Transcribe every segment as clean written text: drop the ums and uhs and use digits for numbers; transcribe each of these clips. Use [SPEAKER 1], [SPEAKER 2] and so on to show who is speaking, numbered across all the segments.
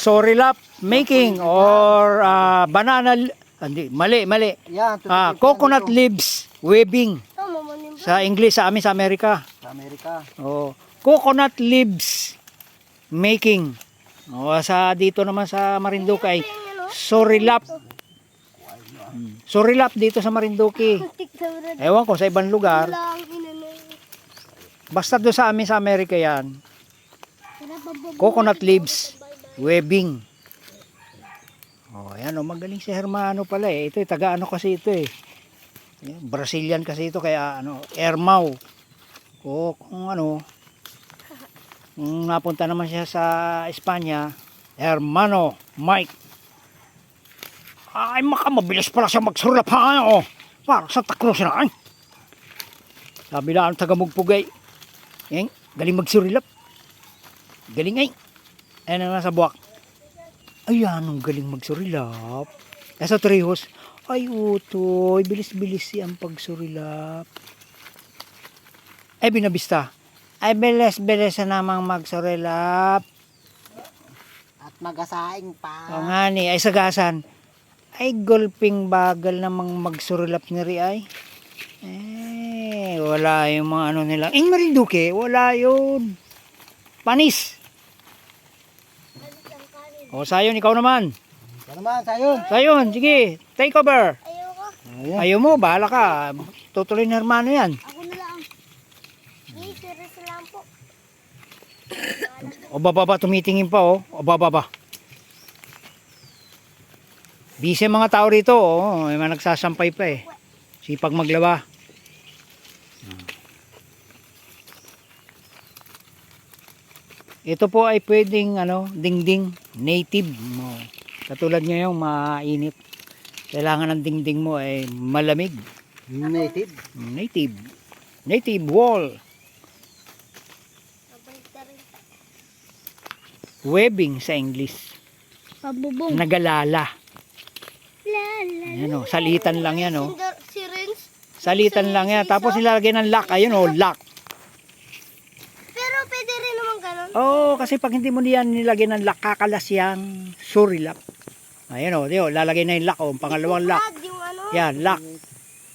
[SPEAKER 1] Sorilap making or hindi, mali.
[SPEAKER 2] Yan,
[SPEAKER 1] Coconut leaves weaving.
[SPEAKER 3] Tama mo nimba.
[SPEAKER 1] Sa English, sa amin sa Amerika.
[SPEAKER 2] sa Amerika.
[SPEAKER 1] Oh, coconut leaves making. Oh, sa dito naman sa Marinduque ay Sorilap. Sorilap dito sa Marinduque. Ewan ko sa ibang lugar.
[SPEAKER 3] Wala ang inano.
[SPEAKER 1] Basta doon sa amin sa Amerika yan. Coconut leaves weaving. Oh, ayan oh, magaling si Hermano pala eh. Ito taga ano kasi ito eh. Ayan, Brazilian kasi ito kaya ano, Ermau. O kung ano, kung napunta naman siya sa Espanya, Hermano Mike. Ay, makamabilis pala siya magsurlap ha. Oh, para sa takros na. Ay. Sabi lang ang taga Mugpugay. Galing magsurlap. Galing ay. Ayan na nasa buwak. Ayan, ang galing magsurilap. Nasa Torrijos. Ay, utoy. Bilis-bilis siyang pagsurilap. Ay, binabista. Ay, bilis-bilis na namang magsurilap.
[SPEAKER 2] At magasaing pa.
[SPEAKER 1] O nga ni, ay sagasan. Ay, gulping bagal namang magsurilap ni Ri ay. Wala yung mga ano nila. Marinduque, wala yun. Panis. O, Sayon, ikaw naman.
[SPEAKER 2] Ito naman, sayon.
[SPEAKER 1] Sayon, sige, take over.
[SPEAKER 3] Ayoko.
[SPEAKER 2] Ayan.
[SPEAKER 1] Ayaw mo, bahala ka. Tutuloy ni Hermano yan.
[SPEAKER 3] Ako na lang. Serious lang po.
[SPEAKER 1] O baba, tumitingin pa oh. O baba. Busy mga tao rito oh. May mga nagsasampay pa eh. Sipag maglaba. Ito po ay pwedeng ano, dingding native mo. Katulad ngayon mainit. Kailangan ng dingding mo ay malamig.
[SPEAKER 2] Native.
[SPEAKER 1] Native wall. Webbing sa English.
[SPEAKER 3] Pabubong.
[SPEAKER 1] Nagalala. Ayan o, salitan lang yan o. Salitan lang yan. Tapos nilalagyan ng lock. Ayun o, lock.
[SPEAKER 3] Pero pwede rin naman ganun.
[SPEAKER 1] Oo, kasi pag hindi mo niyan nilagyan ng lock, kakalas yang surilap. Ayan o, lalagay na yung lock o, pangalawang lock.
[SPEAKER 3] Yung ano.
[SPEAKER 1] Yan, lock.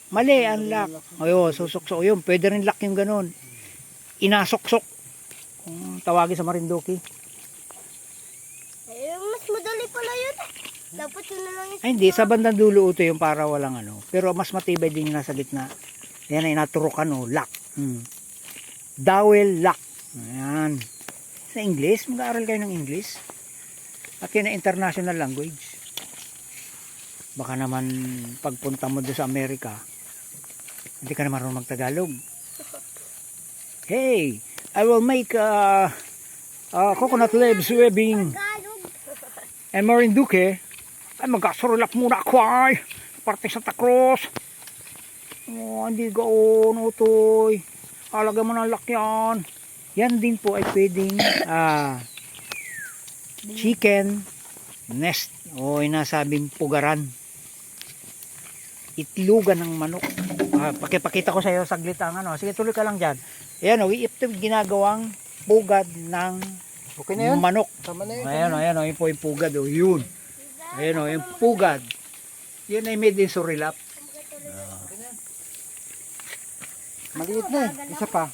[SPEAKER 1] Mali ang lock. Ayun, susuksok yun. Pwede rin lock yung ganun. Inasuksok. Kung tawagin sa Marinduque.
[SPEAKER 3] Eh, mas madali pala yun. Dapat yun na lang yung...
[SPEAKER 1] Ay, hindi. Sa bandang dulo ito yung para walang ano. Pero mas matibay din yung nasa gitna. Yan ay naturukan o. Lock. Dowel lock. Ayan. Sa English, mag-aaral kayo ng English. At yun ay international language. Baka naman pagpunta mo doon sa Amerika, hindi ka na marunong mag-Tagalog. Hey, I will make coconut leaves webbing and Marinduque. Ay, magkasurulap muna ako ay. Parte sa takros. Oh, hindi gaon, utoy. Alagay mo ng lakyan. Yan din po ay pwedeng chicken nest. O inasabing pugaran. Itlugan ng manok. Pakipakita ko sa iyo saglit ang ano. Sige, tuloy ka lang dyan. Ayan o, ito ginagawang pugad ng
[SPEAKER 2] Okay na yun?
[SPEAKER 1] manok.
[SPEAKER 2] Tama na yun.
[SPEAKER 1] Ayan o, yun po yung pugad o, yun. Ayan o, yung pugad. Yun ay made in Surilap.
[SPEAKER 2] Maliit na eh. Isa pa.